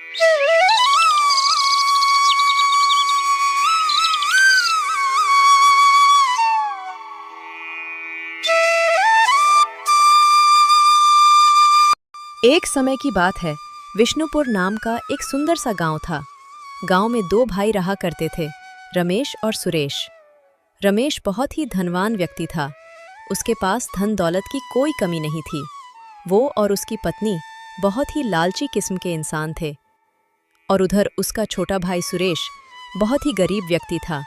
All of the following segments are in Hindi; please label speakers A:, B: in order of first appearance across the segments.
A: एक समय की बात है। विष्णुपुर नाम का एक सुंदर सा गांव था। गांव में दो भाई रहा करते थे, रमेश और सुरेश। रमेश बहुत ही धनवान व्यक्ति था। उसके पास धन दौलत की कोई कमी नहीं थी। वो और उसकी पत्नी बहुत ही लालची किस्म के इंसान थे। और उधर उसका छोटा भाई सुरेश बहुत ही गरीब व्यक्ति था।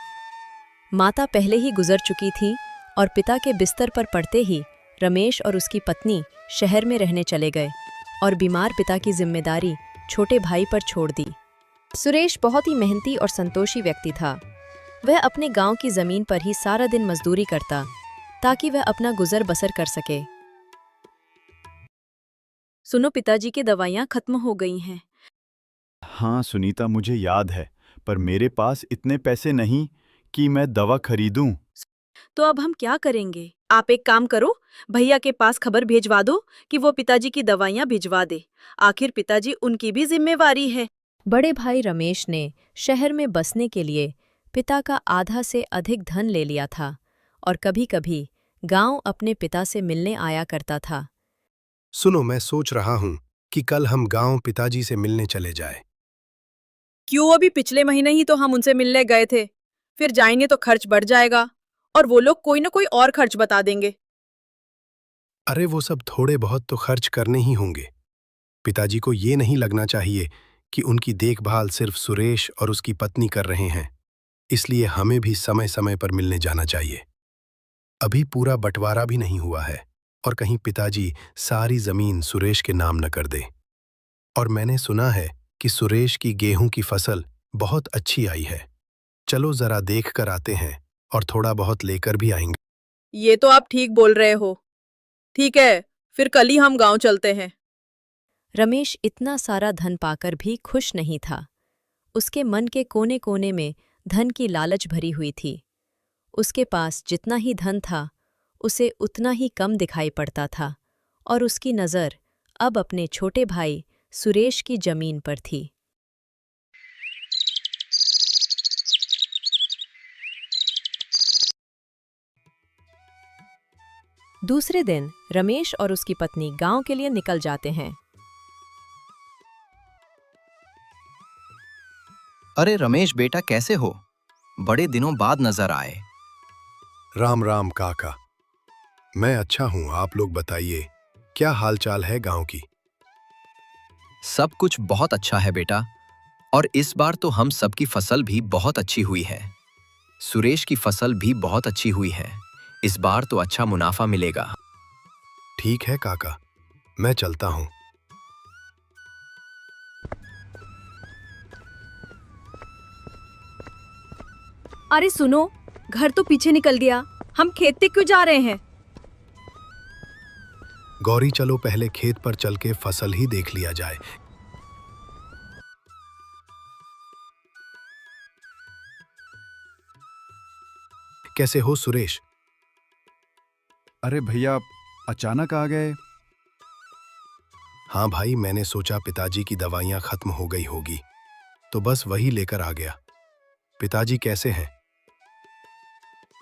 A: माता पहले ही गुजर चुकी थी और पिता के बिस्तर पर पड़ते ही रमेश और उसकी पत्नी शहर में रहने चले गए और बीमार पिता की जिम्मेदारी छोटे भाई पर छोड़ दी। सुरेश बहुत ही मेहनती और संतोषी व्यक्ति था। वह अपने गांव की जमीन पर ही सारा दिन मजदूरी करता ताकि वह अपना गुजर बसर कर सके। सुनो, पिताजी की दवाइयाँ खत्म हो गई हैं।
B: हाँ सुनीता, मुझे याद है, पर मेरे पास इतने पैसे नहीं कि मैं दवा खरीदूं।
A: तो अब हम क्या करेंगे? आप एक काम करो, भैया के पास खबर भेजवा दो कि वो पिताजी की दवाइयाँ भिजवा दे। आखिर पिताजी उनकी भी जिम्मेवारी है। बड़े भाई रमेश ने शहर में बसने के लिए पिता का आधा से अधिक धन ले लिया था और कभी-कभी गांव अपने पिता से मिलने आया करता था।
C: सुनो, मैं सोच रहा हूँ कि कल हम गांव पिताजी से मिलने चले जाए।
A: क्यों? अभी पिछले महीने ही तो हम उनसे मिलने गए थे। फिर जाएंगे तो खर्च बढ़ जाएगा और वो लोग कोई न कोई और खर्च बता देंगे।
C: अरे वो सब थोड़े बहुत तो खर्च करने ही होंगे। पिताजी को ये नहीं लगना चाहिए कि उनकी देखभाल सिर्फ सुरेश और उसकी पत्नी कर रहे हैं। इसलिए हमें भी समय समय पर मिलने जाना चाहिए। अभी पूरा बंटवारा भी नहीं हुआ है और कहीं पिताजी सारी जमीन सुरेश के नाम न कर दे। और मैंने सुना है कि सुरेश की गेहूं की फसल बहुत अच्छी आई है। चलो जरा देख कर आते हैं और थोड़ा बहुत लेकर भी आएंगे।
A: ये तो आप ठीक बोल रहे हो। ठीक है, फिर कल ही हम गांव चलते हैं। रमेश इतना सारा धन पाकर भी खुश नहीं था। उसके मन के कोने कोने में धन की लालच भरी हुई थी। उसके पास जितना ही धन था, उसे उतना ही कम दिखाई पड़ता था और उसकी नज़र अब अपने छोटे भाई सुरेश की जमीन पर थी। दूसरे दिन रमेश और उसकी पत्नी गांव के लिए निकल जाते हैं।
D: अरे रमेश बेटा, कैसे हो? बड़े दिनों बाद नजर आए।
C: राम राम काका। मैं अच्छा हूँ, आप लोग बताइए, क्या हालचाल है गांव की?
D: सब कुछ बहुत अच्छा है बेटा, और इस बार तो हम सबकी फसल भी बहुत अच्छी हुई है। सुरेश की फसल भी बहुत अच्छी हुई है। इस बार तो अच्छा मुनाफा मिलेगा।
C: ठीक है काका, मैं चलता हूँ।
A: अरे सुनो, घर तो पीछे निकल गया। हम खेत तक क्यों जा रहे हैं?
C: गौरी, चलो पहले खेत पर चल के फसल ही देख लिया जाए। कैसे हो सुरेश?
B: अरे भैया, अचानक आ गए।
C: हाँ भाई, मैंने सोचा पिताजी की दवाइयाँ खत्म हो गई होगी, तो बस वही लेकर आ गया। पिताजी कैसे हैं?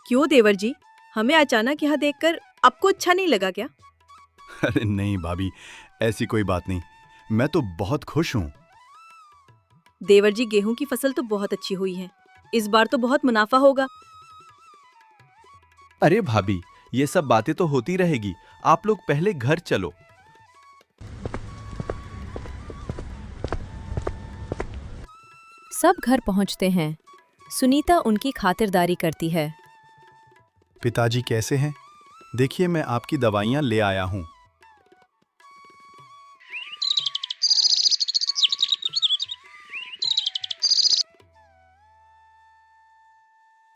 A: क्यों देवर जी, हमें अचानक यहाँ देखकर आपको अच्छा नहीं लगा क्या?
B: अरे नहीं भाभी, ऐसी कोई बात नहीं, मैं तो बहुत खुश हूँ।
A: देवर जी, गेहूं की फसल तो बहुत अच्छी हुई है। इस बार तो बहुत मुनाफा होगा।
E: अरे भाभी, ये सब बातें तो होती रहेगी। आप लोग पहले घर चलो।
A: सब घर पहुंचते हैं। सुनीता उनकी खातिरदारी करती है।
B: पिताजी कैसे हैं? देखिए, मैं आपकी दवाइयाँ ले आया हूँ।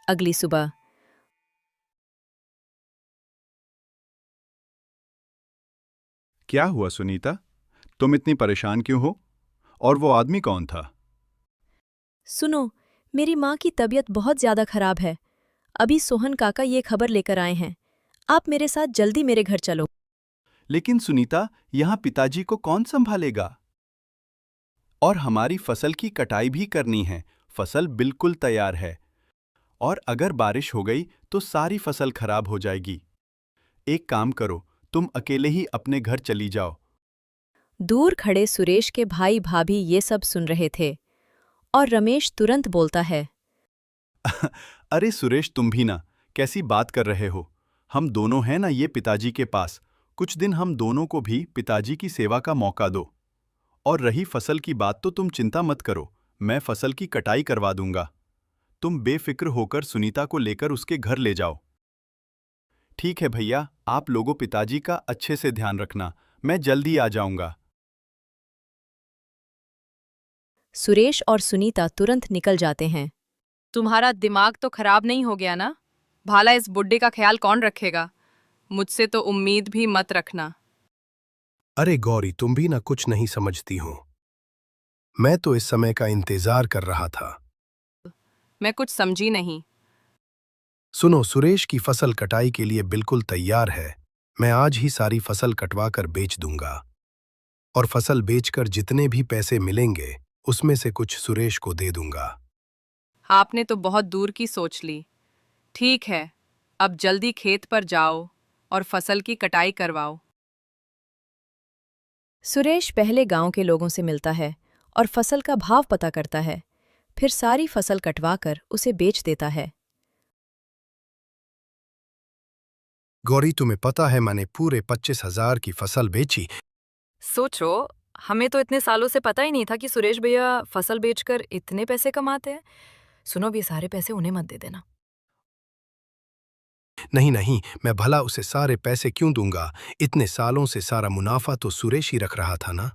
A: अगली सुबह
B: क्या हुआ सुनीता, तुम इतनी परेशान क्यों हो? और वो आदमी कौन था?
A: सुनो, मेरी माँ की तबीयत बहुत ज्यादा खराब है। अभी सोहन काका ये खबर लेकर आए हैं। आप मेरे साथ जल्दी मेरे घर चलो।
E: लेकिन सुनीता, यहाँ पिताजी को कौन संभालेगा?
B: और हमारी फसल की कटाई भी करनी है। फसल बिल्कुल तैयार है। और अगर बारिश हो गई तो सारी फसल खराब हो जाएगी। एक काम करो, तुम अकेले ही अपने घर चली जाओ।
A: दूर खड़े सुरेश के भाई भाभी ये सब सुन रहे थे और रमेश तुरंत बोलता है।
B: अरे सुरेश, तुम भी ना, कैसी बात कर रहे हो? हम दोनों हैं ना ये पिताजी के पास। कुछ दिन हम दोनों को भी पिताजी की सेवा का मौका दो। और रही फसल की बात तो तुम चिंता मत करो, मैं फसल की कटाई करवा दूंगा। तुम बेफिक्र होकर सुनीता को लेकर उसके घर ले जाओ। ठीक है भैया, आप लोगों पिताजी का अच्छे से ध्यान रखना, मैं जल्दी आ जाऊंगा।
A: सुरेश और सुनीता तुरंत निकल जाते हैं।
F: तुम्हारा दिमाग तो खराब नहीं हो गया ना? भाला इस बुड्ढे का ख्याल कौन रखेगा? मुझसे तो उम्मीद भी मत रखना।
C: अरे गौरी, तुम भी ना कुछ नहीं समझती हो। मैं तो इस समय का इंतजार कर रहा था।
F: मैं कुछ समझी नहीं।
C: सुनो, सुरेश की फसल कटाई के लिए बिल्कुल तैयार है। मैं आज ही सारी फसल कटवा कर बेच दूंगा। और फसल बेचकर जितने भी पैसे मिलेंगे उसमें से कुछ सुरेश को दे दूंगा।
F: आपने तो बहुत दूर की सोच ली। ठीक है, अब जल्दी खेत पर जाओ और फसल की कटाई करवाओ।
A: सुरेश पहले गांव के लोगों से मिलता है और फसल का भाव पता करता है। फिर सारी फसल कटवाकर उसे बेच देता है।
C: गौरी, तुम्हें पता है मैंने पूरे 25,000 की फसल बेची।
G: सोचो, हमें तो इतने सालों से पता ही नहीं था कि सुरेश भैया फसल बेचकर इतने पैसे कमाते हैं। सुनो, अब ये सारे पैसे उन्हें मत दे देना।
C: नहीं नहीं, मैं भला उसे सारे पैसे क्यों दूंगा? इतने सालों से सारा मुनाफा तो सुरेश ही रख रहा था ना।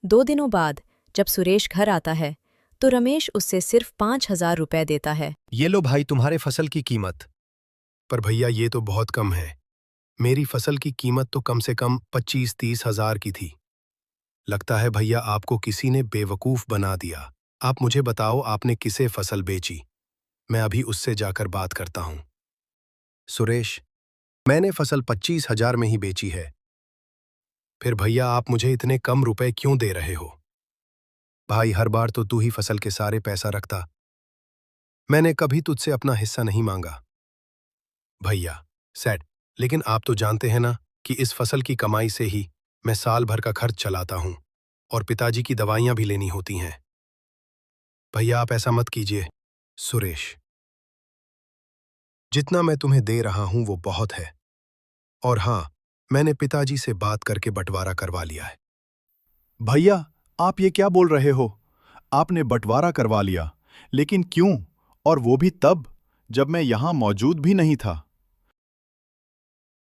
A: 2 दिनों बाद जब सुरेश घर आता है तो रमेश उससे सिर्फ 5,000 रुपए देता है।
C: ये लो भाई, तुम्हारे फसल की कीमत। पर भैया, ये तो बहुत कम है। मेरी फसल की कीमत तो कम से कम 25-30 हजार की थी। लगता है भैया आपको किसी ने बेवकूफ बना दिया। आप मुझे बताओ, आपने किसे फसल बेची? मैं अभी उससे जाकर बात करता हूं। सुरेश, मैंने फसल 25,000 में ही बेची है। फिर भैया आप मुझे इतने कम रुपए क्यों दे रहे हो? भाई, हर बार तो तू ही फसल के सारे पैसा रखता। मैंने कभी तुझसे अपना हिस्सा नहीं मांगा। भैया सेठ, लेकिन आप तो जानते हैं ना कि इस फसल की कमाई से ही मैं साल भर का खर्च चलाता हूं और पिताजी की दवाइयां भी लेनी होती हैं। भैया आप ऐसा मत कीजिए। सुरेश, जितना मैं तुम्हें दे रहा हूं वो बहुत है। और हां, मैंने पिताजी से बात करके बंटवारा करवा लिया है।
B: भैया, आप ये क्या बोल रहे हो? आपने बंटवारा करवा लिया, लेकिन क्यों? और वो भी तब जब मैं यहां मौजूद भी नहीं था।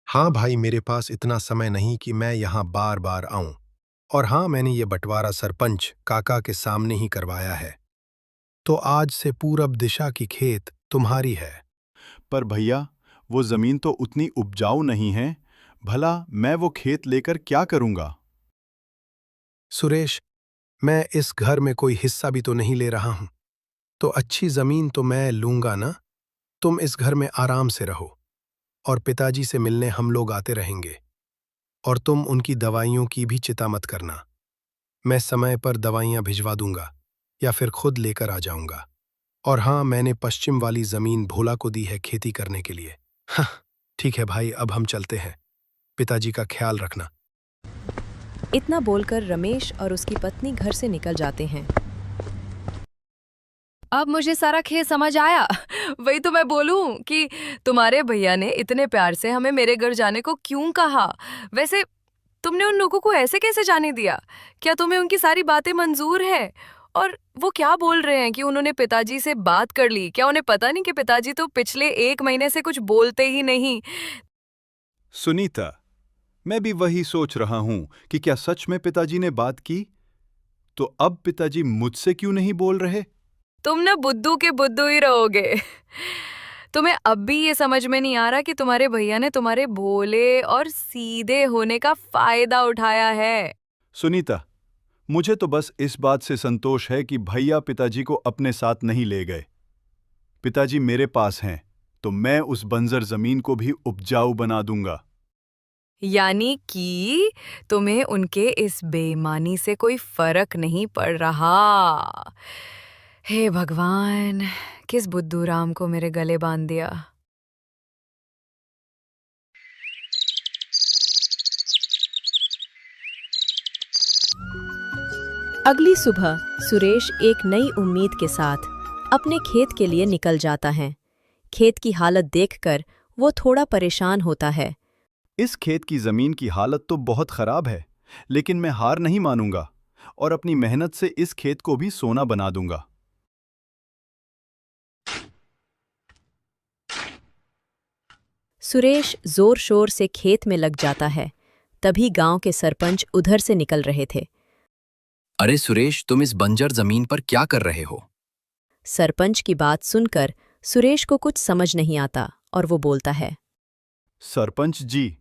C: हाँ भाई, मेरे पास इतना समय नहीं कि मैं यहाँ बार बार आऊं। और हाँ, मैंने ये बंटवारा सरपंच काका के सामने ही करवाया है। तो आज से पूरब दिशा की खेत तुम्हारी है।
B: पर भैया, वो जमीन तो उतनी उपजाऊ नहीं है। भला मैं वो खेत लेकर क्या करूंगा?
C: सुरेश, मैं इस घर में कोई हिस्सा भी तो नहीं ले रहा हूं। तो अच्छी जमीन तो मैं लूंगा ना। तुम इस घर में आराम से रहो और पिताजी से मिलने हम लोग आते रहेंगे। और तुम उनकी दवाइयों की भी चिंता मत करना। मैं समय पर दवाइयां भिजवा दूंगा या फिर खुद लेकर आ जाऊंगा। और हाँ, मैंने पश्चिम वाली जमीन भोला को दी है खेती करने के लिए। हाँ, ठीक है भाई, अब हम चलते हैं। पिताजी का ख्याल रखना।
A: इतना बोलकर रमेश और उसकी पत्नी घर से निकल जाते हैं।
G: अब मुझे सारा खेल समझ आया। वही तो मैं बोलूं कि तुम्हारे भैया ने इतने प्यार से हमें मेरे घर जाने को क्यों कहा। वैसे तुमने उन लोगों को ऐसे कैसे जाने दिया? क्या तुम्हें उनकी सारी बातें मंजूर है? और वो क्या बोल रहे हैं कि उन्होंने पिताजी से बात कर ली? क्या उन्हें पता नहीं कि पिताजी तो पिछले 1 महीने से कुछ बोलते ही नहीं?
B: सुनीता, मैं भी वही सोच रहा हूं कि क्या सच में पिताजी ने बात की? तो अब पिताजी मुझसे क्यों नहीं बोल रहे?
G: तुम ना बुद्धू के बुद्धू ही रहोगे। तुम्हें अब भी ये समझ में नहीं आ रहा कि तुम्हारे भैया ने तुम्हारे भोले और सीधे होने का फायदा उठाया है।
B: सुनीता, मुझे तो बस इस बात से संतोष है कि भैया पिताजी को अपने साथ नहीं ले गए। पिताजी मेरे पास हैं, तो मैं उस बंजर जमीन को भी उपजाऊ बना दूंगा।
G: यानी कि तुम्हें उनके इस बेईमानी से कोई फर्क नहीं पड़ रहा। हे भगवान, किस बुद्धू राम को मेरे गले बांध दिया।
A: अगली सुबह सुरेश एक नई उम्मीद के साथ अपने खेत के लिए निकल जाता है। खेत की हालत देखकर वो थोड़ा परेशान होता है।
B: इस खेत की जमीन की हालत तो बहुत खराब है, लेकिन मैं हार नहीं मानूंगा और अपनी मेहनत से इस खेत को भी सोना बना दूंगा।
A: सुरेश जोर शोर से खेत में लग जाता है। तभी गांव के सरपंच उधर से निकल रहे थे।
D: अरे सुरेश, तुम इस बंजर जमीन पर क्या कर रहे हो?
A: सरपंच की बात सुनकर सुरेश को कुछ समझ नहीं आता और वो बोलता है।
B: सरपंच जी,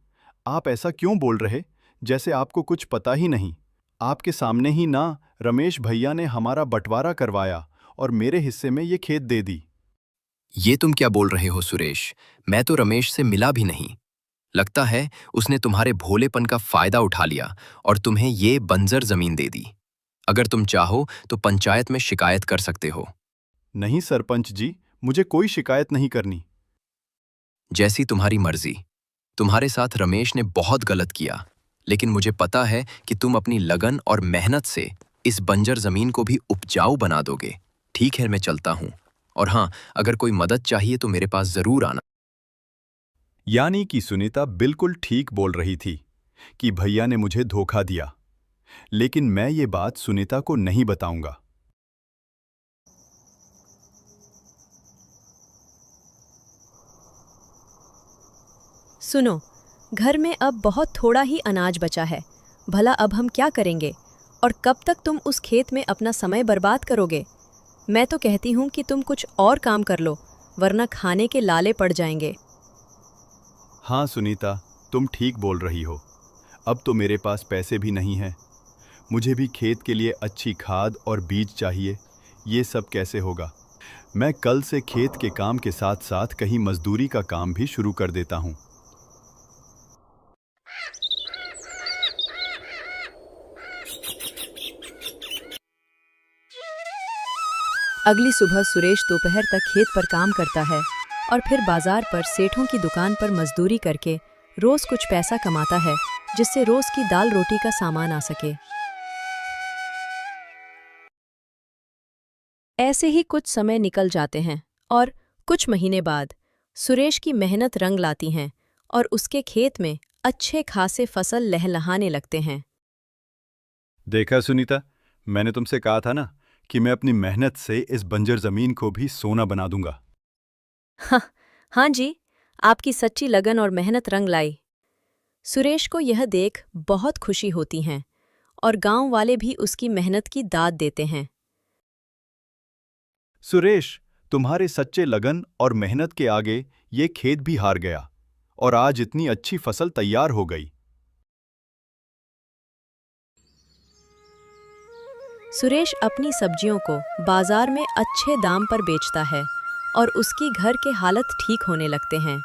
B: आप ऐसा क्यों बोल रहे, जैसे आपको कुछ पता ही नहीं। आपके सामने ही ना रमेश भैया ने हमारा बंटवारा करवाया और मेरे हिस्से में ये खेत दे दी।
D: ये तुम क्या बोल रहे हो सुरेश? मैं तो रमेश से मिला भी नहीं। लगता है उसने तुम्हारे भोलेपन का फायदा उठा लिया और तुम्हें ये बंजर जमीन दे दी। अगर तुम चाहो तो पंचायत में शिकायत कर सकते हो।
B: नहीं सरपंच जी, मुझे कोई शिकायत नहीं करनी।
D: जैसी तुम्हारी मर्जी। तुम्हारे साथ रमेश ने बहुत गलत किया, लेकिन मुझे पता है कि तुम अपनी लगन और मेहनत से इस बंजर जमीन को भी उपजाऊ बना दोगे। ठीक है, मैं चलता हूं। और हाँ, अगर कोई मदद चाहिए तो मेरे पास जरूर आना।
B: यानी कि सुनीता बिल्कुल ठीक बोल रही थी कि भैया ने मुझे धोखा दिया, लेकिन मैं ये बात सुनीता को नहीं बताऊंगा।
A: सुनो, घर में अब बहुत थोड़ा ही अनाज बचा है। भला अब हम क्या करेंगे और कब तक तुम उस खेत में अपना समय बर्बाद करोगे? मैं तो कहती हूँ कि तुम कुछ और काम कर लो, वरना खाने के लाले पड़ जाएंगे।
B: हाँ सुनीता, तुम ठीक बोल रही हो। अब तो मेरे पास पैसे भी नहीं हैं। मुझे भी खेत के लिए अच्छी खाद और बीज चाहिए। ये सब कैसे होगा? मैं कल से खेत के काम के साथ साथ कहीं मजदूरी का काम भी शुरू कर देता हूँ।
A: अगली सुबह सुरेश दोपहर तक खेत पर काम करता है और फिर बाजार पर सेठों की दुकान पर मजदूरी करके रोज कुछ पैसा कमाता है, जिससे रोज की दाल रोटी का सामान आ सके। ऐसे ही कुछ समय निकल जाते हैं और कुछ महीने बाद सुरेश की मेहनत रंग लाती हैं और उसके खेत में अच्छे खासे फसल लहलहाने लगते हैं।
B: देखा सुनीता, मैंने तुमसे कहा था ना कि मैं अपनी मेहनत से इस बंजर जमीन को भी सोना बना दूंगा।
A: हाँ जी, आपकी सच्ची लगन और मेहनत रंग लाई। सुरेश को यह देख बहुत खुशी होती हैं और गांव वाले भी उसकी मेहनत की दाद देते हैं।
B: सुरेश, तुम्हारे सच्चे लगन और मेहनत के आगे ये खेत भी हार गया और आज इतनी अच्छी फसल तैयार हो गई।
A: सुरेश अपनी सब्जियों को बाजार में अच्छे दाम पर बेचता है और उसकी घर के हालत ठीक होने लगते हैं।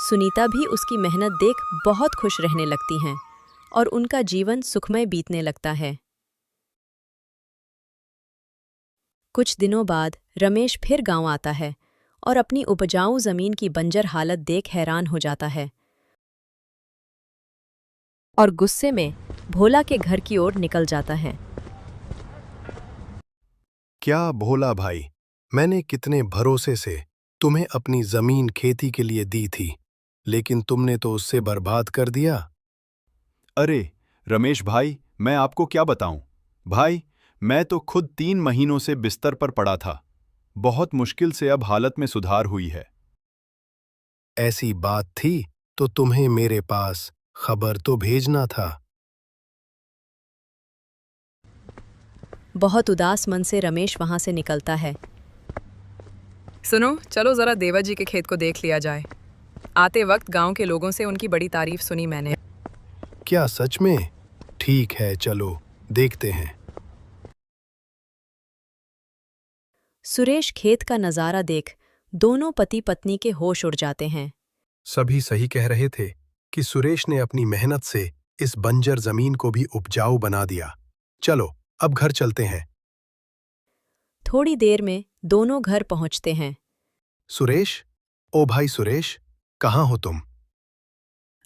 A: सुनीता भी उसकी मेहनत देख बहुत खुश रहने लगती हैं और उनका जीवन सुखमय बीतने लगता है। कुछ दिनों बाद रमेश फिर गांव आता है और अपनी उपजाऊ जमीन की बंजर हालत देख हैरान हो जाता है और गुस्से में भोला के घर की ओर निकल जाता है।
C: क्या भोला भाई, मैंने कितने भरोसे से तुम्हें अपनी जमीन खेती के लिए दी थी, लेकिन तुमने तो उससे बर्बाद कर दिया।
B: अरे रमेश भाई, मैं आपको क्या बताऊं। भाई, मैं तो खुद 3 महीनों से बिस्तर पर पड़ा था। बहुत मुश्किल से अब हालत में सुधार हुई है।
C: ऐसी बात थी तो तुम्हें मेरे पास खबर तो भेजना था।
A: बहुत उदास मन से रमेश वहां से निकलता है।
F: सुनो, चलो जरा देवा जी के खेत को देख लिया जाए। आते वक्त गांव के लोगों से उनकी बड़ी तारीफ सुनी मैंने।
C: क्या सच में? ठीक है, चलो देखते हैं।
A: सुरेश खेत का नज़ारा देख दोनों पति पत्नी के होश उड़ जाते हैं।
C: सभी सही कह रहे थे कि सुरेश ने अपनी मेहनत से इस बंजर जमीन को भी उपजाऊ बना दिया। चलो अब घर चलते हैं।
A: थोड़ी देर में दोनों घर पहुंचते हैं।
C: सुरेश, ओ भाई सुरेश, कहाँ हो तुम?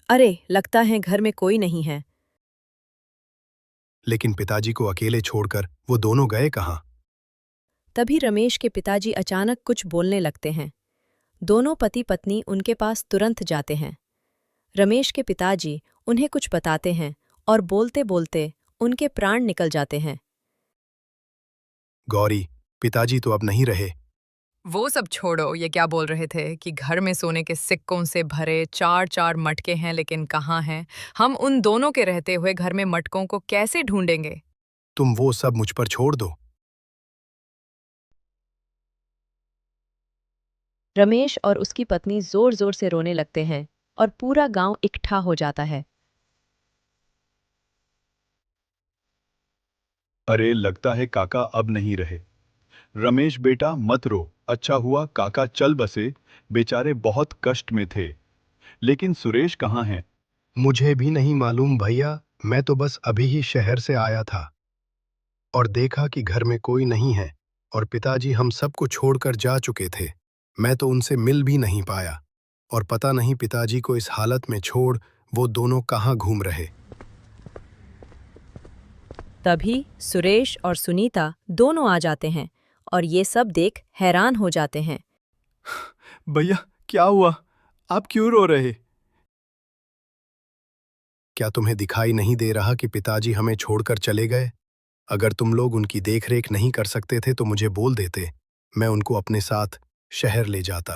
A: अरे, लगता है घर में कोई नहीं है।
C: लेकिन पिताजी को अकेले छोड़कर वो दोनों गए कहाँ?
A: तभी रमेश के पिताजी अचानक कुछ बोलने लगते हैं। दोनों पति पत्नी उनके पास तुरंत जाते हैं। रमेश के पिताजी उन्हें कुछ बताते हैं और बोलते बोलते उनके प्राण निकल जाते हैं।
C: गौरी, पिताजी तो अब नहीं रहे।
G: वो सब छोड़ो, ये क्या बोल रहे थे कि घर में सोने के सिक्कों से भरे 4-4 मटके हैं, लेकिन कहाँ हैं? हम उन दोनों के रहते हुए घर में मटकों को कैसे ढूंढेंगे?
C: तुम वो सब मुझ पर छोड़ दो।
A: रमेश और उसकी पत्नी जोर जोर से रोने लगते हैं और पूरा गांव इकट्ठा हो जाता है।
B: अरे लगता है काका अब नहीं रहे। रमेश बेटा मत रो, अच्छा हुआ काका चल बसे, बेचारे बहुत कष्ट में थे। लेकिन सुरेश कहाँ है?
C: मुझे भी नहीं मालूम भैया, मैं तो बस अभी ही शहर से आया था और देखा कि घर में कोई नहीं है और पिताजी हम सबको छोड़कर जा चुके थे। मैं तो उनसे मिल भी नहीं पाया और पता नहीं पिताजी को इस हालत में छोड़ वो दोनों कहाँ घूम रहे।
A: तभी सुरेश और सुनीता दोनों आ जाते हैं और ये सब देख हैरान हो जाते हैं।
B: भैया क्या हुआ? आप क्यों रो रहे?
C: क्या तुम्हें दिखाई नहीं दे रहा कि पिताजी हमें छोड़कर चले गए? अगर तुम लोग उनकी देखरेख नहीं कर सकते थे तो मुझे बोल देते, मैं उनको अपने साथ शहर ले जाता।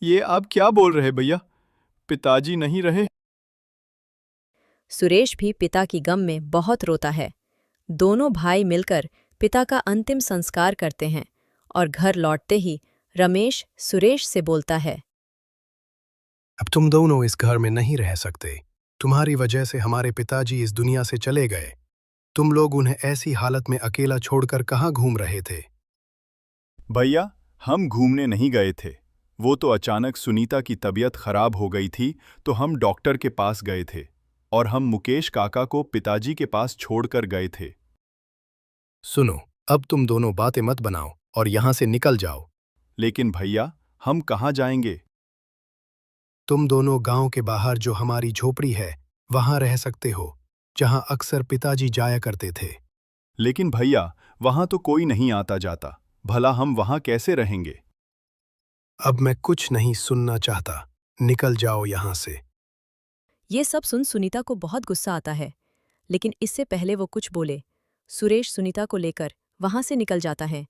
B: ये आप क्या बोल रहे भैया? पिताजी नहीं रहे?
A: सुरेश भी पिता की गम में बहुत रोता है। दोनों भाई मिलकर पिता का अंतिम संस्कार करते हैं और घर लौटते ही रमेश सुरेश से बोलता है।
C: अब तुम दोनों इस घर में नहीं रह सकते। तुम्हारी वजह से हमारे पिताजी इस दुनिया से चले गए। तुम लोग उन्हें ऐसी हालत में अकेला छोड़कर कहाँ घूम रहे थे?
B: भैया हम घूमने नहीं गए थे। वो तो अचानक सुनीता की तबीयत खराब हो गई थी तो हम डॉक्टर के पास गए थे और हम मुकेश काका को पिताजी के पास छोड़कर गए थे।
C: सुनो, अब तुम दोनों बातें मत बनाओ और यहाँ से निकल जाओ।
B: लेकिन भैया हम कहाँ जाएंगे?
C: तुम दोनों गांव के बाहर जो हमारी झोपड़ी है वहां रह सकते हो, जहां अक्सर पिताजी जाया करते थे।
B: लेकिन भैया वहां तो कोई नहीं आता जाता, भला हम वहां कैसे रहेंगे?
C: अब मैं कुछ नहीं सुनना चाहता, निकल जाओ यहाँ से।
A: ये सब सुन सुनीता को बहुत गुस्सा आता है, लेकिन इससे पहले वो कुछ बोले, सुरेश सुनीता को लेकर वहां से निकल जाता है।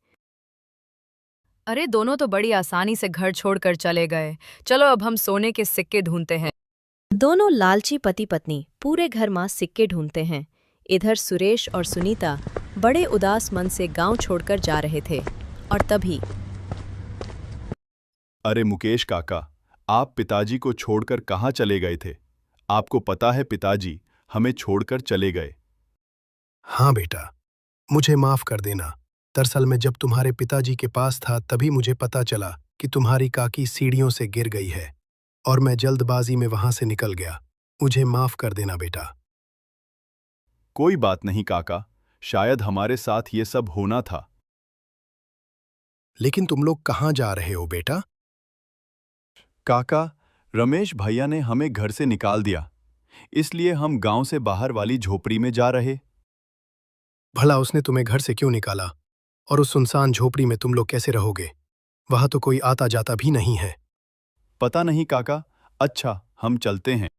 G: अरे, दोनों तो बड़ी आसानी से घर छोड़कर चले गए। चलो अब हम सोने के सिक्के ढूंढते हैं।
A: दोनों लालची पति पत्नी पूरे घर में सिक्के ढूंढते हैं। इधर सुरेश और सुनीता बड़े उदास मन से गांव छोड़कर जा रहे थे और तभी
B: अरे मुकेश काका, आप पिताजी को छोड़कर कहाँ चले गए थे? आपको पता है पिताजी हमें छोड़कर चले गए।
C: हाँ बेटा, मुझे माफ कर देना। दरअसल मैं जब तुम्हारे पिताजी के पास था तभी मुझे पता चला कि तुम्हारी काकी सीढ़ियों से गिर गई है और मैं जल्दबाजी में वहां से निकल गया। मुझे माफ कर देना बेटा।
B: कोई बात नहीं काका, शायद हमारे साथ ये सब होना था।
C: लेकिन तुम लोग कहाँ जा रहे हो बेटा?
B: काका, रमेश भैया ने हमें घर से निकाल दिया, इसलिए हम गांव से बाहर वाली झोपड़ी में जा रहे।
C: भला उसने तुम्हें घर से क्यों निकाला? और उस सुनसान झोपड़ी में तुम लोग कैसे रहोगे? वहां तो कोई आता जाता भी नहीं है।
B: पता नहीं काका। अच्छा, हम चलते हैं।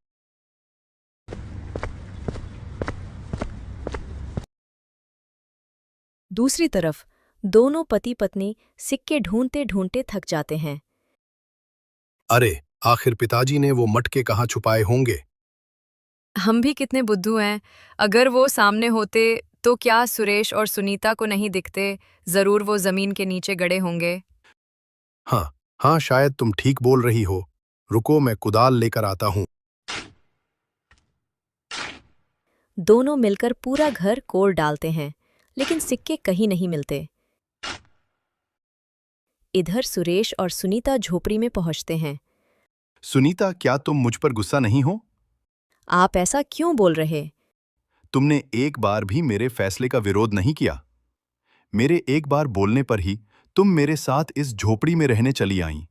A: दूसरी तरफ दोनों पति पत्नी सिक्के ढूंढते ढूंढते थक जाते हैं।
C: अरे, आखिर पिताजी ने वो मटके कहाँ छुपाए होंगे?
G: हम भी कितने बुद्धू हैं। अगर वो सामने होते तो क्या सुरेश और सुनीता को नहीं दिखते? जरूर वो जमीन के नीचे गड़े होंगे।
C: हाँ हाँ, शायद तुम ठीक बोल रही हो। रुको, मैं कुदाल लेकर आता हूँ।
A: दोनों मिलकर पूरा घर कोड़ डालते हैं, लेकिन सिक्के कहीं नहीं मिलते। इधर सुरेश और सुनीता झोपड़ी में पहुंचते हैं।
B: सुनीता, क्या तुम मुझ पर गुस्सा नहीं हो?
A: आप ऐसा क्यों बोल रहे?
B: तुमने एक बार भी मेरे फैसले का विरोध नहीं किया। मेरे एक बार बोलने पर ही तुम मेरे साथ इस झोपड़ी में रहने चली आईं।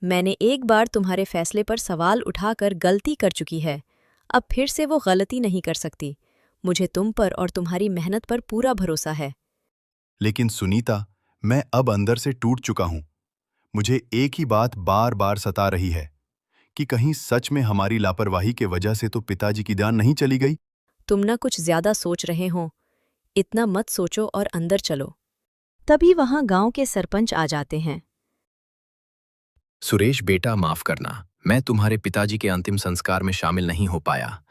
A: मैंने एक बार तुम्हारे फैसले पर सवाल उठाकर गलती कर चुकी है। अब फिर से वो गलती नहीं कर सकती। मुझे तुम पर और तुम्हारी मेहनत पर पूरा भरोसा है।
B: लेकिन सुनीता, मैं अब अंदर से टूट चुका हूं। मुझे एक ही बात बार बार सता रही है कि कहीं सच में हमारी लापरवाही के वजह से तो पिताजी की जान नहीं चली गई।
A: तुम ना कुछ ज्यादा सोच रहे हो। इतना मत सोचो और अंदर चलो। तभी वहां गांव के सरपंच आ जाते हैं।
D: सुरेश बेटा, माफ करना, मैं तुम्हारे पिताजी के अंतिम संस्कार में शामिल नहीं हो पाया।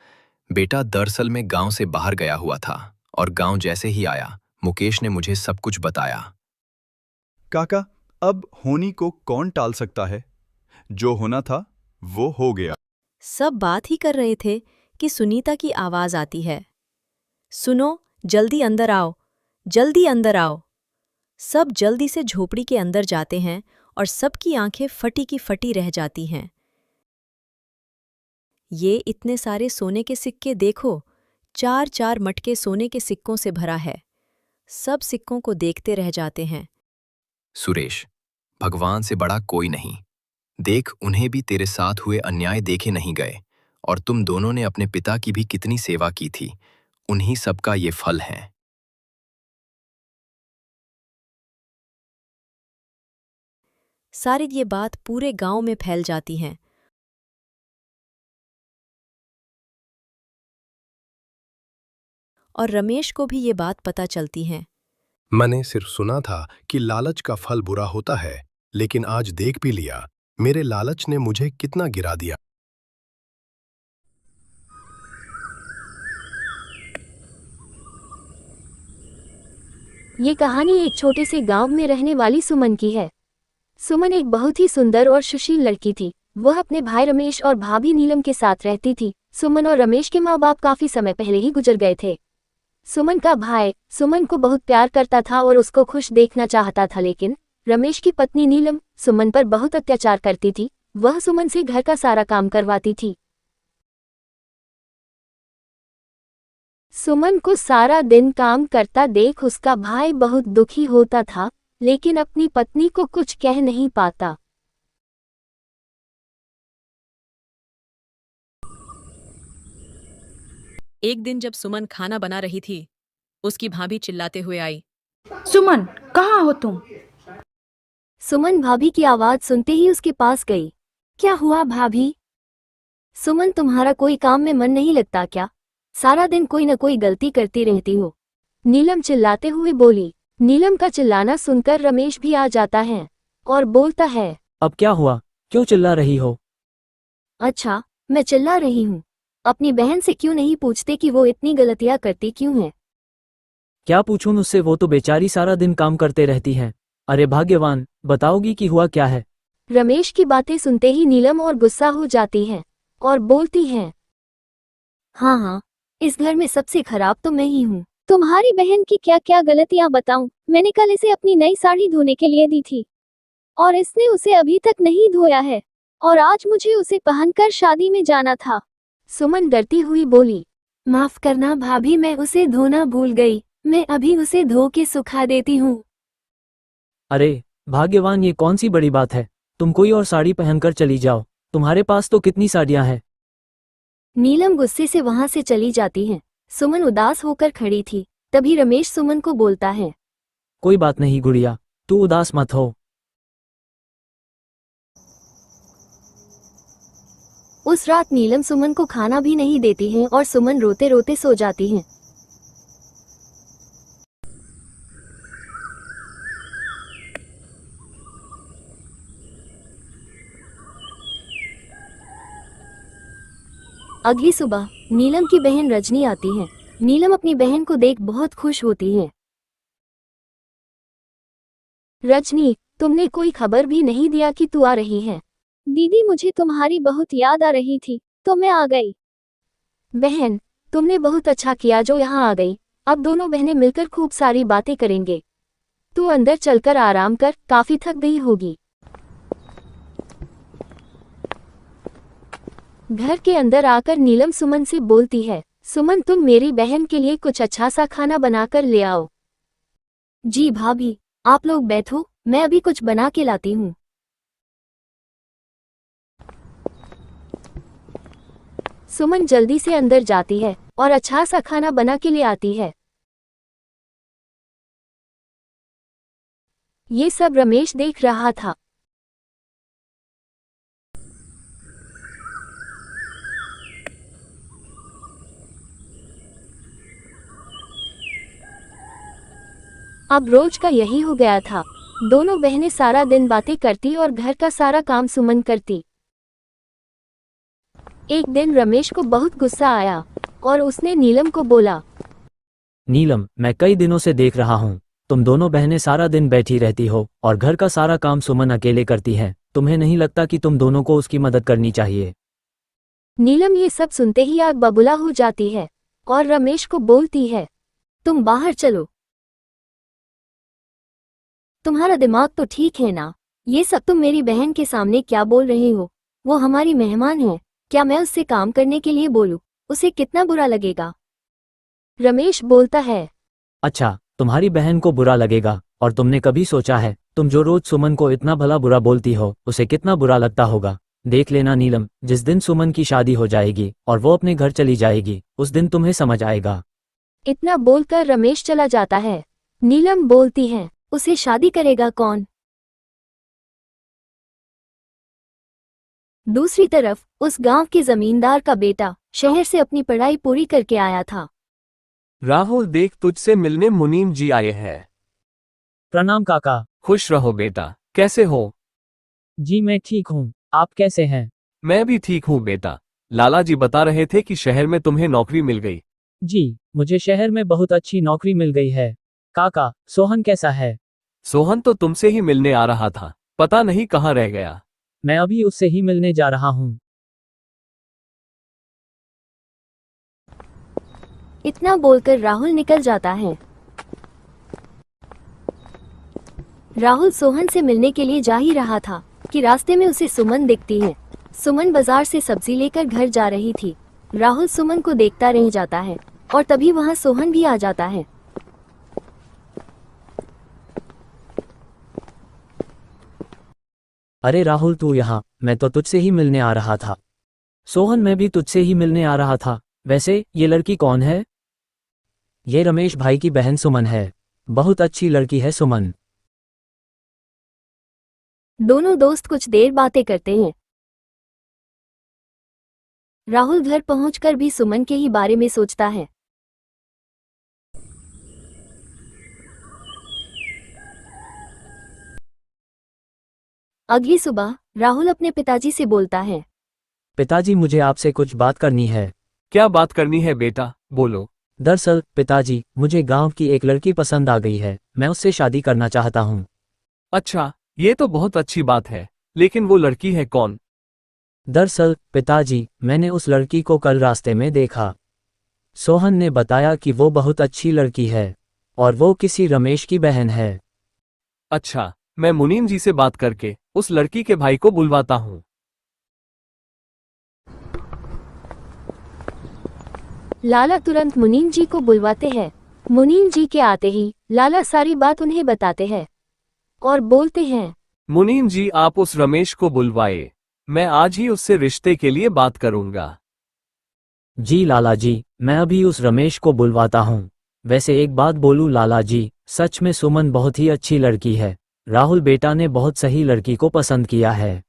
D: बेटा दरअसल मैं गांव से बाहर गया हुआ था और गांव जैसे ही आया मुकेश ने मुझे सब कुछ बताया।
B: काका, अब होनी को कौन टाल सकता है? जो होना था वो हो गया।
A: सब बात ही कर रहे थे कि सुनीता की आवाज आती है। सुनो, जल्दी अंदर आओ, जल्दी अंदर आओ। सब जल्दी से झोपड़ी के अंदर जाते हैं और सबकी आंखें फटी की फटी रह जाती हैं। ये इतने सारे सोने के सिक्के देखो, 4-4 मटके सोने के सिक्कों से भरा है। सब सिक्कों को देखते रह जाते हैं।
D: सुरेश, भगवान से बड़ा कोई नहीं। देख, उन्हें भी तेरे साथ हुए अन्याय देखे नहीं गए और तुम दोनों ने अपने पिता की भी कितनी सेवा की थी। उन्हीं सबका ये फल है।
A: सारी ये बात पूरे गांव में फैल जाती है। और रमेश को भी ये बात पता चलती है।
C: मैंने सिर्फ सुना था कि लालच का फल बुरा होता है, लेकिन आज देख भी लिया मेरे लालच ने मुझे कितना गिरा दिया।
H: ये कहानी एक छोटे से गांव में रहने वाली सुमन की है। सुमन एक बहुत ही सुंदर और सुशील लड़की थी। वह अपने भाई रमेश और भाभी नीलम के साथ रहती थी। सुमन और रमेश के माँ बाप काफी समय पहले ही गुजर गए थे। सुमन का भाई सुमन को बहुत प्यार करता था और उसको खुश देखना चाहता था, लेकिन रमेश की पत्नी नीलम सुमन पर बहुत अत्याचार करती थी। वह सुमन से घर का सारा काम करवाती थी। सुमन को सारा दिन काम करता देख उसका भाई बहुत दुखी होता था, लेकिन अपनी पत्नी को कुछ कह नहीं पाता।
A: एक दिन जब सुमन खाना बना रही थी, उसकी भाभी चिल्लाते हुए आई।
I: सुमन, कहाँ हो तुम?
H: सुमन भाभी की आवाज सुनते ही उसके पास गई। क्या हुआ भाभी? सुमन, तुम्हारा कोई काम में मन नहीं लगता क्या? सारा दिन कोई न कोई गलती करती रहती हो। नीलम चिल्लाते हुए बोली। नीलम का चिल्लाना सुनकर रमेश भी आ जाता है और बोलता है,
J: अब क्या हुआ? क्यों चिल्ला रही हो?
H: अच्छा, मैं चिल्ला रही हूँ। अपनी बहन से क्यों नहीं पूछते कि वो इतनी गलतियाँ करती क्यों है?
J: क्या पूछूं उससे? वो तो बेचारी सारा दिन काम करते रहती है। अरे भाग्यवान, बताओगी कि हुआ क्या है?
H: रमेश की बातें सुनते ही नीलम और गुस्सा हो जाती है और बोलती है, हाँ हाँ, इस घर में सबसे खराब तो मैं ही हूँ। तुम्हारी बहन की क्या क्या गलतियाँ बताऊं? मैंने कल इसे अपनी नई साड़ी धोने के लिए दी थी और इसने उसे अभी तक नहीं धोया है, और आज मुझे उसे पहनकर शादी में जाना था। सुमन डरती हुई बोली, माफ करना भाभी, मैं उसे धोना भूल गई। मैं अभी उसे धो के सुखा देती हूँ।
J: अरे भाग्यवान, ये कौन सी बड़ी बात है? तुम कोई और साड़ी पहनकर चली जाओ। तुम्हारे पास तो कितनी साड़ियाँ हैं।
H: नीलम गुस्से से वहां से चली जाती है। सुमन उदास होकर खड़ी थी। तभी रमेश सुमन को बोलता है,
J: कोई बात नहीं गुड़िया, तू उदास मत हो।
H: उस रात नीलम सुमन को खाना भी नहीं देती है और सुमन रोते रोते सो जाती है। अगली सुबह नीलम की बहन रजनी आती है। नीलम अपनी बहन को देख बहुत खुश होती है। रजनी, तुमने कोई खबर भी नहीं दिया कि तू आ रही है। दीदी, मुझे तुम्हारी बहुत याद आ रही थी तो मैं आ गई। बहन, तुमने बहुत अच्छा किया जो यहाँ आ गई। अब दोनों बहनें मिलकर खूब सारी बातें करेंगे। तू अंदर चलकर आराम कर, काफी थक गई होगी। घर के अंदर आकर नीलम सुमन से बोलती है, सुमन तुम मेरी बहन के लिए कुछ अच्छा सा खाना बनाकर ले आओ। जी भाभी, आप लोग बैठो, मैं अभी कुछ बना के लाती हूँ। सुमन जल्दी से अंदर जाती है और अच्छा सा खाना बना के ले आती है। ये सब रमेश देख रहा था। अब रोज का यही हो गया था। दोनों बहनें सारा दिन बातें करती और घर का सारा काम सुमन करती। एक दिन रमेश को बहुत गुस्सा आया और उसने नीलम को बोला,
J: नीलम, मैं कई दिनों से देख रहा हूँ तुम दोनों बहनें सारा दिन बैठी रहती हो और घर का सारा काम सुमन अकेले करती हैं। तुम्हें नहीं लगता कि तुम दोनों को उसकी मदद करनी चाहिए?
H: नीलम ये सब सुनते ही आग बबूला हो जाती है और रमेश को बोलती है, तुम बाहर चलो। तुम्हारा दिमाग तो ठीक है ना? ये सब तुम मेरी बहन के सामने क्या बोल रहे हो? वो हमारी मेहमान है, क्या मैं उससे काम करने के लिए बोलूं? उसे कितना बुरा लगेगा? रमेश बोलता है,
J: अच्छा, तुम्हारी बहन को बुरा लगेगा, और तुमने कभी सोचा है तुम जो रोज सुमन को इतना भला बुरा बोलती हो उसे कितना बुरा लगता होगा? देख लेना नीलम, जिस दिन सुमन की शादी हो जाएगी और वो अपने घर चली जाएगी उस दिन तुम्हें समझ आएगा।
H: इतना बोलकर रमेश चला जाता है। नीलम बोलती है, उसे शादी करेगा कौन? दूसरी तरफ उस गांव के जमींदार का बेटा शहर से अपनी पढ़ाई पूरी करके आया था।
K: राहुल देख, तुझसे मिलने मुनीम जी आए हैं।
J: प्रणाम काका।
K: खुश रहो बेटा, कैसे हो?
J: जी मैं ठीक हूँ, आप कैसे हैं?
K: मैं भी ठीक हूँ बेटा। लाला जी बता रहे थे कि शहर में तुम्हें नौकरी मिल गई।
J: जी, मुझे शहर में बहुत अच्छी नौकरी मिल गई है। काका, सोहन कैसा है?
K: सोहन तो तुमसे ही मिलने आ रहा था, पता नहीं कहाँ रह गया।
J: मैं अभी उससे ही मिलने जा रहा हूँ।
H: इतना बोलकर राहुल निकल जाता है। राहुल सोहन से मिलने के लिए जा ही रहा था कि रास्ते में उसे सुमन दिखती है। सुमन बाजार से सब्जी लेकर घर जा रही थी। राहुल सुमन को देखता रह जाता है और तभी वहां सोहन भी आ जाता है।
J: अरे राहुल, तू यहाँ? मैं तो तुझसे ही मिलने आ रहा था। सोहन, मैं भी तुझसे ही मिलने आ रहा था। वैसे ये लड़की कौन है? ये रमेश भाई की बहन सुमन है। बहुत अच्छी लड़की है सुमन।
H: दोनों दोस्त कुछ देर बातें करते हैं। राहुल घर पहुंचकर भी सुमन के ही बारे में सोचता है। अगली सुबह राहुल अपने पिताजी से बोलता है,
J: पिताजी, मुझे आपसे कुछ बात करनी है।
K: क्या बात करनी है बेटा, बोलो।
J: दरअसल पिताजी, मुझे गांव की एक लड़की पसंद आ गई है। मैं उससे शादी करना चाहता हूँ।
K: अच्छा, ये तो बहुत अच्छी बात है, लेकिन वो लड़की है कौन?
J: दरअसल पिताजी, मैंने उस लड़की को कल रास्ते में देखा। सोहन ने बताया कि वो बहुत अच्छी लड़की है और वो किसी रमेश की बहन है।
K: अच्छा, मैं मुनीम जी से बात करके उस लड़की के भाई को बुलवाता हूँ।
H: लाला तुरंत मुनीम जी को बुलवाते हैं। मुनीम जी के आते ही लाला सारी बात उन्हें बताते हैं और बोलते हैं,
K: मुनीम जी, आप उस रमेश को बुलवाए, मैं आज ही उससे रिश्ते के लिए बात करूंगा।
J: जी लाला जी, मैं अभी उस रमेश को बुलवाता हूँ। वैसे एक बात बोलूँ लाला जी, सच में सुमन बहुत ही अच्छी लड़की है। राहुल बेटा ने बहुत सही लड़की को पसंद किया है।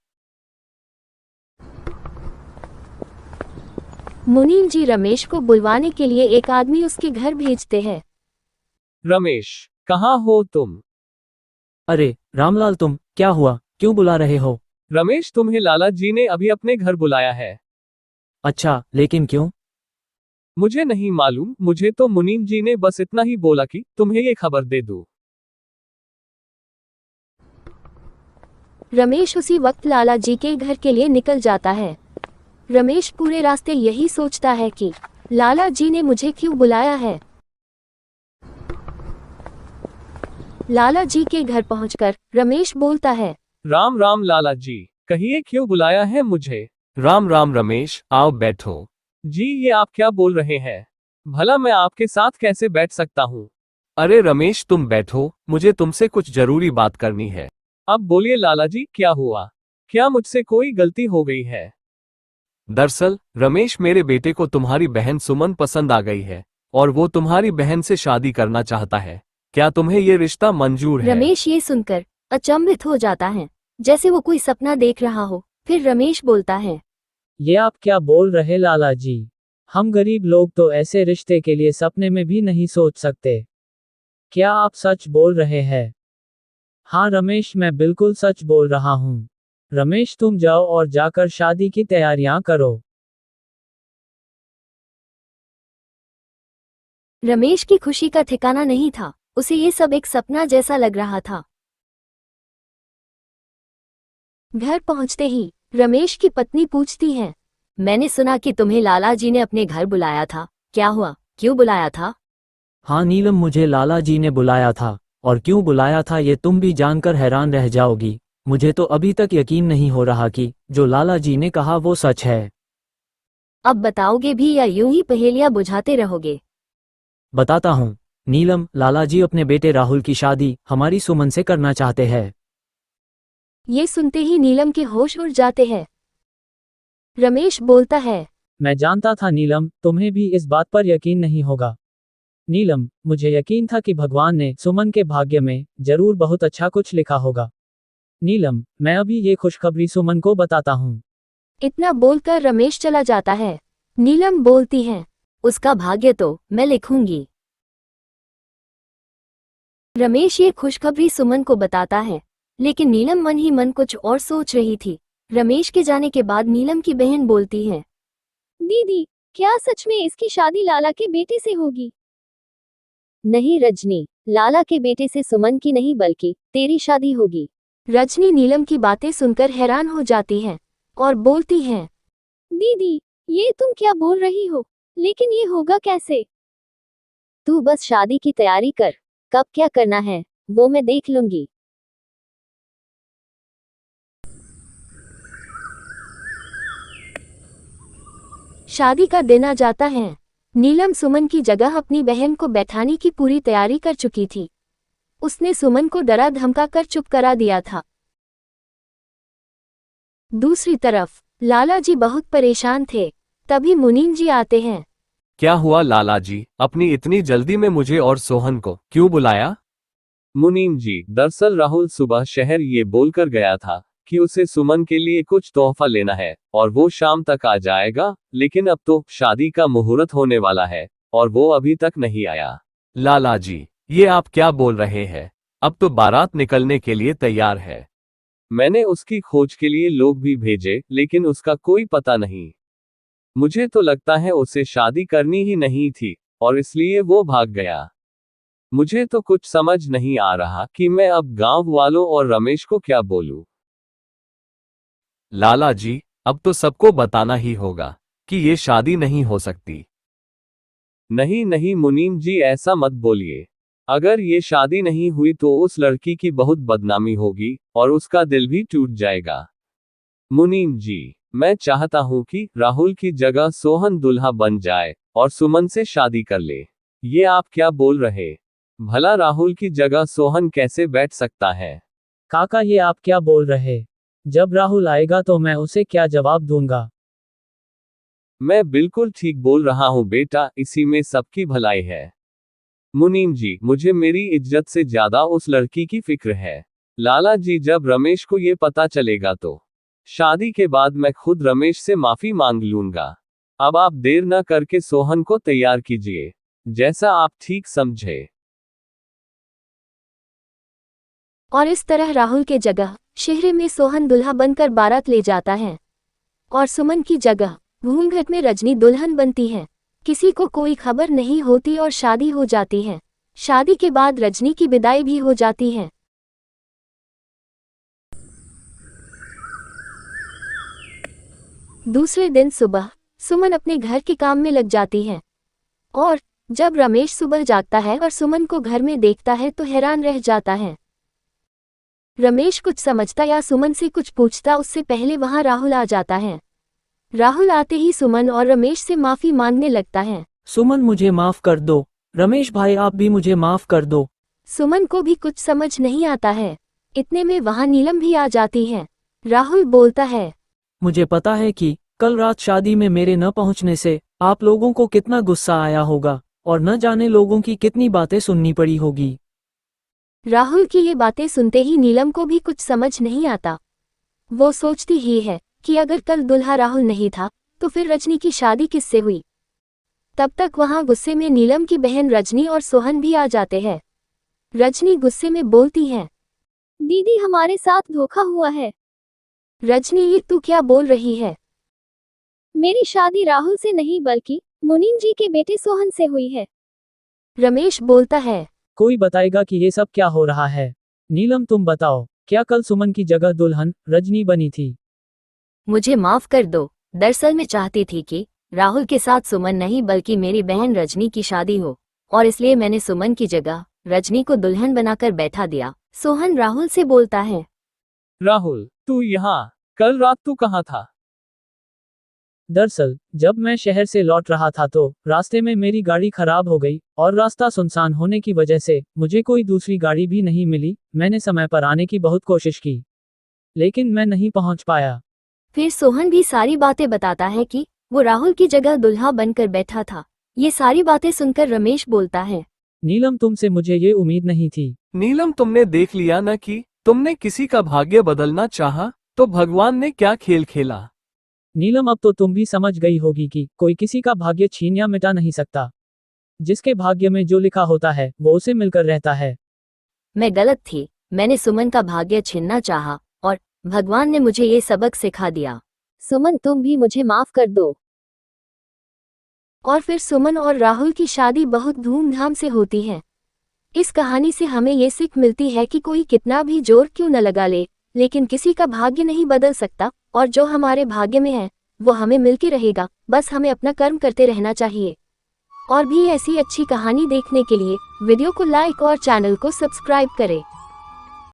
H: मुनीम जी रमेश को बुलवाने के लिए एक आदमी उसके घर भेजते हैं।
K: रमेश, कहाँ हो तुम?
J: अरे रामलाल, तुम क्या हुआ, क्यों बुला रहे हो?
K: रमेश, तुम्हें लाला जी ने अभी अपने घर बुलाया है।
J: अच्छा, लेकिन क्यों?
K: मुझे नहीं मालूम, मुझे तो मुनीम जी ने बस इतना ही बोला कि तुम्हें ये खबर दे दूं।
H: रमेश उसी वक्त लाला जी के घर के लिए निकल जाता है। रमेश पूरे रास्ते यही सोचता है कि लाला जी ने मुझे क्यों बुलाया है। लाला जी के घर पहुंचकर रमेश बोलता है,
K: राम राम लाला जी, कहिए क्यों बुलाया है मुझे।
E: राम राम रमेश, आओ बैठो।
K: जी ये आप क्या बोल रहे हैं, भला मैं आपके साथ कैसे बैठ सकता हूँ।
E: अरे रमेश तुम बैठो, मुझे तुमसे कुछ जरूरी बात करनी है।
K: अब बोलिए लाला जी, क्या हुआ, क्या मुझसे कोई गलती हो गई है।
E: दरअसल रमेश, मेरे बेटे को तुम्हारी बहन सुमन पसंद आ गई है और वो तुम्हारी बहन से शादी करना चाहता है। क्या तुम्हें ये रिश्ता मंजूर है?
H: रमेश ये सुनकर अचंभित हो जाता है, जैसे वो कोई सपना देख रहा हो। फिर रमेश बोलता है,
L: ये आप क्या बोल रहे लाला जी, हम गरीब लोग तो ऐसे रिश्ते के लिए सपने में भी नहीं सोच सकते। क्या आप सच बोल रहे हैं? हाँ रमेश, मैं बिल्कुल सच बोल रहा हूँ। रमेश तुम जाओ और जाकर शादी की तैयारियां करो।
H: रमेश की खुशी का ठिकाना नहीं था, उसे ये सब एक सपना जैसा लग रहा था। घर पहुंचते ही रमेश की पत्नी पूछती है, मैंने सुना कि तुम्हें लाला जी ने अपने घर बुलाया था, क्या हुआ, क्यों बुलाया था?
J: हाँ नीलम, मुझे लाला जी ने बुलाया था, और क्यों बुलाया था ये तुम भी जानकर हैरान रह जाओगी। मुझे तो अभी तक यकीन नहीं हो रहा कि जो लाला जी ने कहा वो सच है।
H: अब बताओगे भी या यूं ही पहेलियां बुझाते रहोगे?
J: बताता हूँ नीलम, लाला जी अपने बेटे राहुल की शादी हमारी सुमन से करना चाहते हैं।
H: ये सुनते ही नीलम के होश उड़ जाते हैं। रमेश बोलता है,
L: मैं जानता था नीलम, तुम्हें भी इस बात पर यकीन नहीं होगा। नीलम, मुझे यकीन था कि भगवान ने सुमन के भाग्य में जरूर बहुत अच्छा कुछ लिखा होगा। नीलम, मैं अभी ये खुशखबरी सुमन को बताता हूँ।
H: इतना बोलकर रमेश चला जाता है। नीलम बोलती है, उसका भाग्य तो मैं लिखूंगी। रमेश ये खुशखबरी सुमन को बताता है, लेकिन नीलम मन ही मन कुछ और सोच रही थी। रमेश के जाने के बाद नीलम की बहन बोलती है, दीदी, क्या सच में इसकी शादी लाला के बेटे से होगी? नहीं रजनी, लाला के बेटे से सुमन की नहीं बल्कि तेरी शादी होगी। रजनी नीलम की बातें सुनकर हैरान हो जाती है और बोलती है, दीदी, ये तुम क्या बोल रही हो, लेकिन ये होगा कैसे? तू बस शादी की तैयारी कर, कब क्या करना है वो मैं देख लूंगी। शादी का दिन आ जाता है। नीलम सुमन की जगह अपनी बहन को बैठाने की पूरी तैयारी कर चुकी थी। उसने सुमन को डरा धमका कर चुप करा दिया था। दूसरी तरफ लाला जी बहुत परेशान थे। तभी मुनीम जी आते हैं।
E: क्या हुआ लाला जी, अपनी इतनी जल्दी में मुझे और सोहन को क्यों बुलाया?
K: मुनीम जी, दरअसल राहुल सुबह शहर ये बोलकर गया था कि उसे सुमन के लिए कुछ तोहफा लेना है और वो शाम तक आ जाएगा, लेकिन अब तो शादी का मुहूर्त होने वाला है और वो अभी तक नहीं आया।
E: लाला जी, ये आप क्या बोल रहे हैं? अब तो बारात निकलने के लिए तैयार है।
K: मैंने उसकी खोज के लिए लोग भी भेजे, लेकिन उसका कोई पता नहीं। मुझे तो लगता है उसे शादी करनी ही नहीं थी और इसलिए वो भाग गया। मुझे तो कुछ समझ नहीं आ रहा कि मैं अब गांव वालों और रमेश को क्या बोलूं।
E: लाला जी, अब तो सबको बताना ही होगा कि ये शादी नहीं हो सकती।
K: नहीं नहीं मुनीम जी, ऐसा मत बोलिए। अगर ये शादी नहीं हुई तो उस लड़की की बहुत बदनामी होगी और उसका दिल भी टूट जाएगा। मुनीम जी, मैं चाहता हूँ कि राहुल की जगह सोहन दुल्हा बन जाए और सुमन से शादी कर ले। ये आप क्या बोल रहे? भला राहुल की जगह सोहन कैसे बैठ सकता है?
L: काका, ये आप क्या बोल रहे? जब राहुल आएगा तो मैं उसे क्या जवाब दूंगा?
K: मैं बिल्कुल ठीक बोल रहा हूँ बेटा, इसी में सबकी भलाई है। मुनीम जी, मुझे मेरी इज्जत से ज्यादा उस लड़की की फिक्र है। लाला जी, जब रमेश को ये पता चलेगा तो शादी के बाद मैं खुद रमेश से माफी मांग लूंगा। अब आप देर न करके सोहन को तैयार कीजिए, जैसा आप ठीक समझे।
H: और इस तरह राहुल के जगह शहर में सोहन दुल्हा बनकर बारात ले जाता है और सुमन की जगह घूंघट में रजनी दुल्हन बनती है। किसी को कोई खबर नहीं होती और शादी हो जाती है। शादी के बाद रजनी की विदाई भी हो जाती है। दूसरे दिन सुबह सुमन अपने घर के काम में लग जाती है और जब रमेश सुबह जागता है और सुमन को घर में देखता है तो हैरान रह जाता है। रमेश कुछ समझता या सुमन से कुछ पूछता उससे पहले वहां राहुल आ जाता है। राहुल आते ही सुमन और रमेश से माफी मांगने लगता है।
J: सुमन मुझे माफ कर दो, रमेश भाई आप भी मुझे माफ कर दो।
H: सुमन को भी कुछ समझ नहीं आता है। इतने में वहां नीलम भी आ जाती है। राहुल बोलता है,
J: मुझे पता है कि कल रात शादी में मेरे न पहुंचने से आप लोगों को कितना गुस्सा आया होगा और न जाने लोगों की कितनी बातें सुननी पड़ी होगी।
H: राहुल की ये बातें सुनते ही नीलम को भी कुछ समझ नहीं आता। वो सोचती ही है कि अगर कल दुल्हा राहुल नहीं था तो फिर रजनी की शादी किससे हुई। तब तक वहां गुस्से में नीलम की बहन रजनी और सोहन भी आ जाते हैं। रजनी गुस्से में बोलती है,
M: दीदी हमारे साथ धोखा हुआ है।
H: रजनी ये तू क्या बोल रही है?
M: मेरी शादी राहुल से नहीं बल्कि मुनीम जी के बेटे सोहन से हुई है।
H: रमेश बोलता है,
L: कोई बताएगा कि ये सब क्या हो रहा है? नीलम तुम बताओ, क्या कल सुमन की जगह दुल्हन रजनी बनी थी?
A: मुझे माफ कर दो, दरअसल मैं चाहती थी कि राहुल के साथ सुमन नहीं बल्कि मेरी बहन रजनी की शादी हो और इसलिए मैंने सुमन की जगह रजनी को दुल्हन बनाकर बैठा दिया।
H: सोहन राहुल से बोलता है,
K: राहुल तू यहाँ, कल रात तू कहाँ था?
L: दरअसल जब मैं शहर से लौट रहा था तो रास्ते में मेरी गाड़ी खराब हो गई और रास्ता सुनसान होने की वजह से मुझे कोई दूसरी गाड़ी भी नहीं मिली। मैंने समय पर आने की बहुत कोशिश की लेकिन मैं नहीं पहुंच पाया।
H: फिर सोहन भी सारी बातें बताता है कि वो राहुल की जगह दुल्हा बनकर बैठा था। ये सारी बातें सुनकर रमेश बोलता है,
L: नीलम तुमसे मुझे ये उम्मीद नहीं थी।
E: नीलम तुमने देख लिया ना कि तुमने किसी का भाग्य बदलना चाहा तो भगवान ने क्या खेल खेला।
L: नीलम अब तो तुम भी समझ गई होगी कि कोई किसी का भाग्य छीन या मिटा नहीं सकता। जिसके भाग्य में जो लिखा होता है वो उसे मिलकर रहता है।
A: मैं गलत थी, मैंने सुमन का भाग्य छीनना चाहा और भगवान ने मुझे ये सबक सिखा दिया।
H: सुमन तुम भी मुझे माफ कर दो। और फिर सुमन और राहुल की शादी बहुत धूमधाम से होती है। इस कहानी से हमें ये सीख मिलती है कि कोई कितना भी जोर क्यों न लगा ले, लेकिन किसी का भाग्य नहीं बदल सकता और जो हमारे भाग्य में है वो हमें मिलके रहेगा। बस हमें अपना कर्म करते रहना चाहिए। और भी ऐसी अच्छी कहानी देखने के लिए वीडियो को लाइक और चैनल को सब्सक्राइब करें।